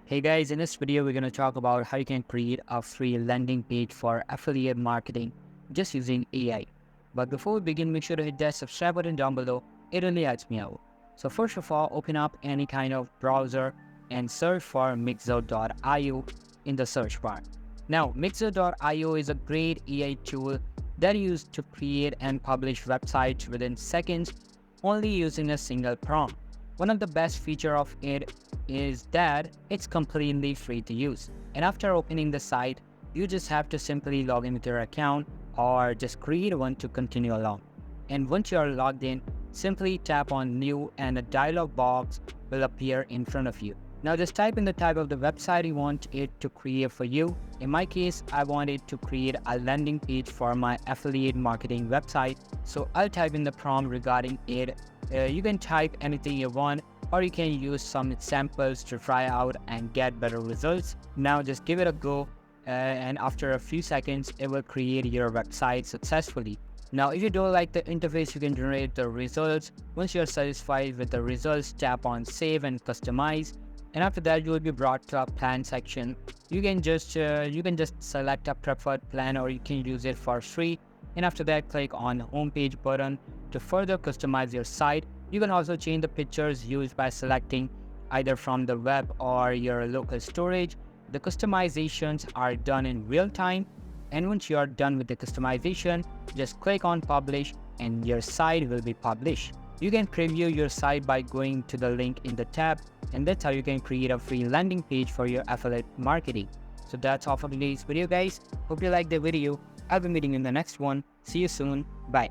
Hey guys, in this video, we're going to talk about how you can create a free landing page for affiliate marketing just using AI. But before we begin, make sure to hit that subscribe button down below. It really helps me out. So first of all, open up any kind of browser and search for Mixo.io in the search bar. Now, Mixo.io is a great AI tool that is used to create and publish websites within seconds only using a single prompt. One of the best features of it is that it's completely free to use. And after opening the site, you just have to simply log in with your account or just create one to continue along. And once you are logged in, simply tap on new and a dialog box will appear in front of you. Now just type in the type of the website you want it to create for you. In my case, I wanted to create a landing page for my affiliate marketing website. So I'll type in the prompt regarding it. You can type anything you want, or you can use some samples to try out and get better results. Now just give it a go, and after a few seconds, it will create your website successfully. Now, if you don't like the interface, you can generate the results. Once you're satisfied with the results, tap on Save and Customize. And after that, you will be brought to a plan section. You can just select a preferred plan, or you can use it for free. And after that, click on Homepage button to further customize your site. You can also change the pictures used by selecting either from the web or your local storage. The customizations are done in real time. And once you are done with the customization, just click on Publish and your site will be published. You can preview your site by going to the link in the tab, and that's how you can create a free landing page for your affiliate marketing. So that's all for today's video, guys. Hope you liked the video. I'll be meeting you in the next one. See you soon. Bye.